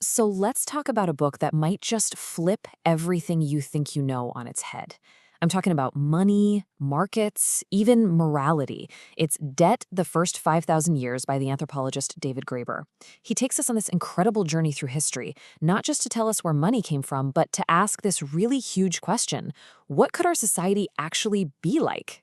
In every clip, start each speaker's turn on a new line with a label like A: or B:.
A: So let's talk about a book that might just flip everything you think you know on its head. I'm talking about money, markets, even morality. It's Debt, the First 5,000 Years by the anthropologist David Graeber. He takes us on this incredible journey through history, not just to tell us where money came from, but to ask this really huge question: what could our society actually be like?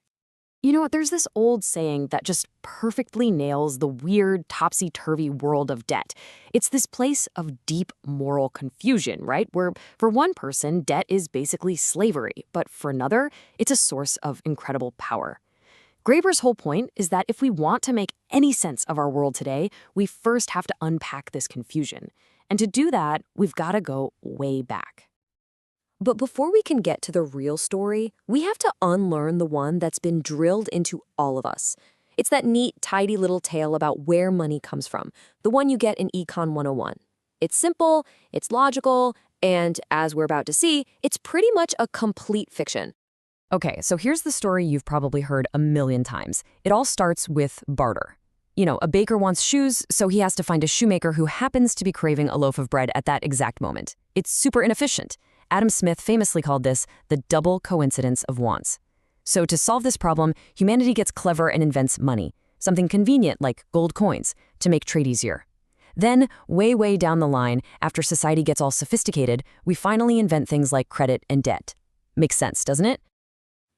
A: You know what, there's this old saying that just perfectly nails the weird, topsy-turvy world of debt. It's this place of deep moral confusion, right? Where for one person, debt is basically slavery, but for another, it's a source of incredible power. Graeber's whole point is that if we want to make any sense of our world today, we first have to unpack this confusion. And to do that, we've got to go way back.
B: But before we can get to the real story, we have to unlearn the one that's been drilled into all of us. It's that neat, tidy little tale about where money comes from, the one you get in Econ 101. It's simple, it's logical, and as we're about to see, it's pretty much a complete fiction.
A: Okay, so here's the story you've probably heard a million times. It all starts with barter. You know, a baker wants shoes, so he has to find a shoemaker who happens to be craving a loaf of bread at that exact moment. It's super inefficient. Adam Smith famously called this the double coincidence of wants. So to solve this problem, humanity gets clever and invents money, something convenient like gold coins, to make trade easier. Then, way down the line, after society gets all sophisticated, we finally invent things like credit and debt. Makes sense, doesn't it?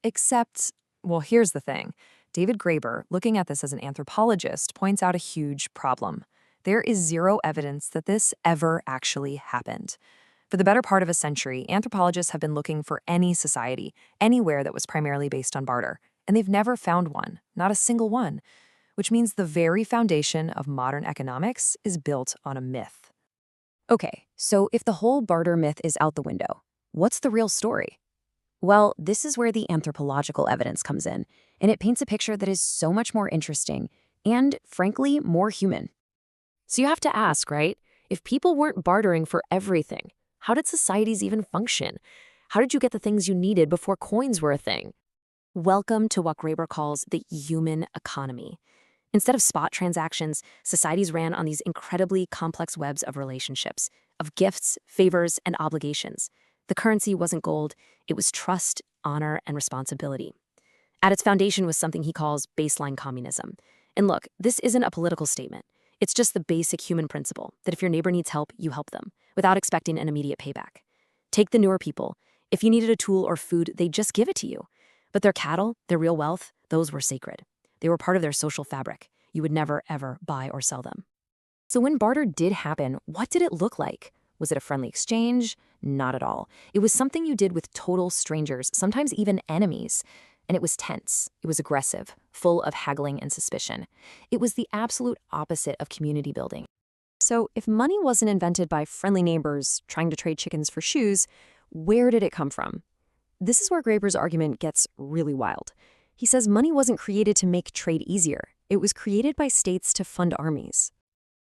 A: Except, well, here's the thing. David Graeber, looking at this as an anthropologist, points out a huge problem. There is zero evidence that this ever actually happened. For the better part of a century, anthropologists have been looking for any society, anywhere that was primarily based on barter, and they've never found one, not a single one, which means the very foundation of modern economics is built on a myth. Okay, so if the whole barter myth is out the window, what's the real story? Well, this is where the anthropological evidence comes in, and it paints a picture that is so much more interesting and, frankly, more human. So you have to ask, right? If people weren't bartering for everything, how did societies even function? How did you get the things you needed before coins were a thing? Welcome to what Graeber calls the human economy. Instead of spot transactions, societies ran on these incredibly complex webs of relationships, of gifts, favors, and obligations. The currency wasn't gold, it was trust, honor, and responsibility. At its foundation was something he calls baseline communism. And look, this isn't a political statement. It's just the basic human principle that if your neighbor needs help, you help them, without expecting an immediate payback. Take the newer people. If you needed a tool or food, they'd just give it to you. But their cattle, their real wealth, those were sacred. They were part of their social fabric. You would never, ever buy or sell them. So when barter did happen, what did it look like? Was it a friendly exchange? Not at all. It was something you did with total strangers, sometimes even enemies. And it was tense, it was aggressive, full of haggling and suspicion. It was the absolute opposite of community building. So if money wasn't invented by friendly neighbors trying to trade chickens for shoes, where did it come from? This is where Graeber's argument gets really wild. He says money wasn't created to make trade easier. It was created by states to fund armies.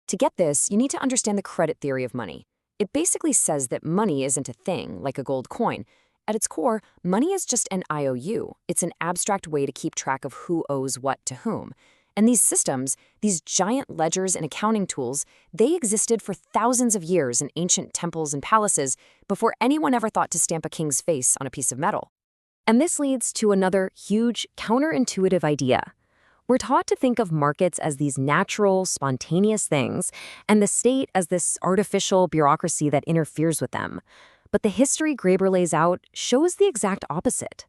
A: To get this, you need to understand the credit theory of money. It basically says that money isn't a thing, like a gold coin. At its core, money is just an IOU. It's an abstract way to keep track of who owes what to whom. And these systems, these giant ledgers and accounting tools, they existed for thousands of years in ancient temples and palaces before anyone ever thought to stamp a king's face on a piece of metal. And this leads to another huge, counterintuitive idea. We're taught to think of markets as these natural, spontaneous things, and the state as this artificial bureaucracy that interferes with them. But the history Graeber lays out shows the exact opposite.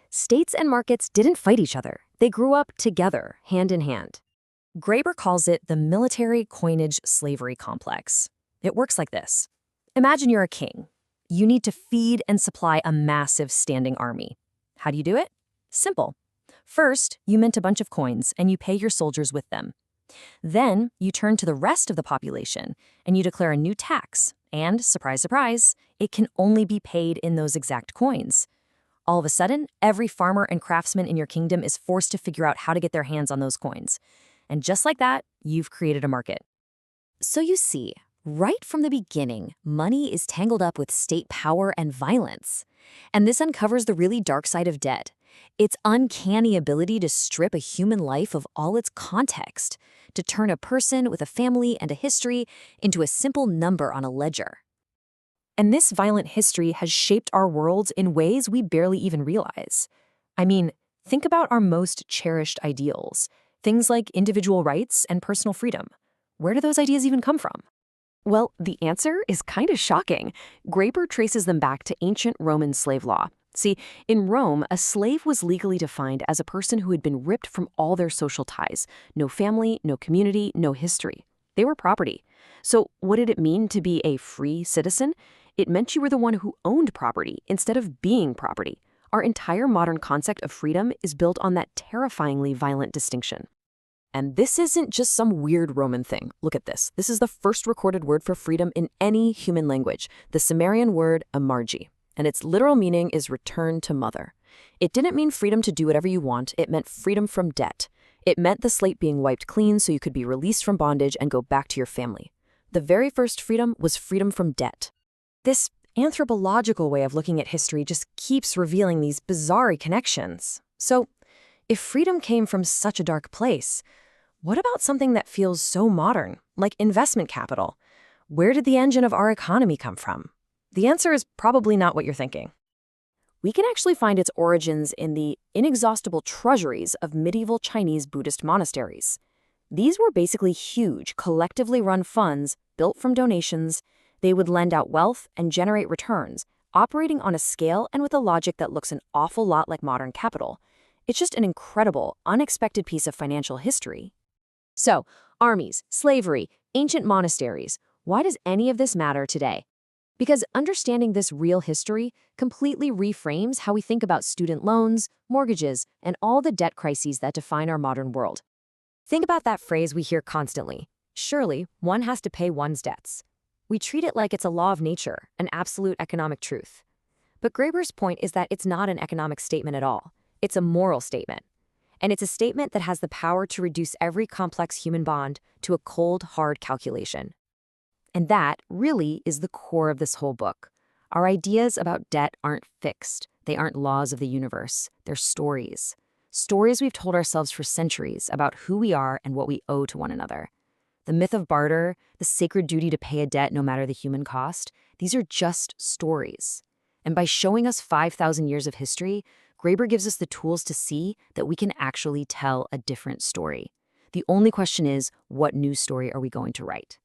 A: States and markets didn't fight each other. They grew up together, hand in hand. Graeber calls it the military coinage slavery complex. It works like this. Imagine you're a king. You need to feed and supply a massive standing army. How do you do it? Simple. First, you mint a bunch of coins and you pay your soldiers with them. Then, you turn to the rest of the population and you declare a new tax. And, surprise, surprise, it can only be paid in those exact coins. All of a sudden, every farmer and craftsman in your kingdom is forced to figure out how to get their hands on those coins. And just like that, you've created a market. So you see, right from the beginning, money is tangled up with state power and violence. And this uncovers the really dark side of debt.
B: Its uncanny ability to strip a human life of all its context, to turn a person with a family and a history into a simple number on a ledger.
A: And this violent history has shaped our worlds in ways we barely even realize. I mean, think about our most cherished ideals, things like individual rights and personal freedom. Where do those ideas even come from? Well, the answer is kind of shocking. Graeber traces them back to ancient Roman slave law. See, in Rome, a slave was legally defined as a person who had been ripped from all their social ties. No family, no community, no history. They were property. So what did it mean to be a free citizen? It meant you were the one who owned property instead of being property. Our entire modern concept of freedom is built on that terrifyingly violent distinction. And this isn't just some weird Roman thing. Look at this. This is the first recorded word for freedom in any human language, the Sumerian word amarji. And its literal meaning is return to mother. It didn't mean freedom to do whatever you want. It meant freedom from debt. It meant the slate being wiped clean so you could be released from bondage and go back to your family. The very first freedom was freedom from debt. This anthropological way of looking at history just keeps revealing these bizarre connections. So, if freedom came from such a dark place, what about something that feels so modern, like investment capital? Where did the engine of our economy come from? The answer is probably not what you're thinking. We can actually find its origins in the inexhaustible treasuries of medieval Chinese Buddhist monasteries. These were basically huge, collectively run funds built from donations. They would lend out wealth and generate returns, operating on a scale and with a logic that looks an awful lot like modern capital. It's just an incredible, unexpected piece of financial history. So, armies, slavery, ancient monasteries, why does any of this matter today? Because understanding this real history completely reframes how we think about student loans, mortgages, and all the debt crises that define our modern world. Think about that phrase we hear constantly. Surely, one has to pay one's debts. We treat it like it's a law of nature, an absolute economic truth. But Graeber's point is that it's not an economic statement at all. It's a moral statement. And it's a statement that has the power to reduce every complex human bond to a cold, hard calculation. And that really is the core of this whole book. Our ideas about debt aren't fixed. They aren't laws of the universe. They're stories. Stories we've told ourselves for centuries about who we are and what we owe to one another. The myth of barter, the sacred duty to pay a debt no matter the human cost, these are just stories. And by showing us 5,000 years of history, Graeber gives us the tools to see that we can actually tell a different story. The only question is, what new story are we going to write?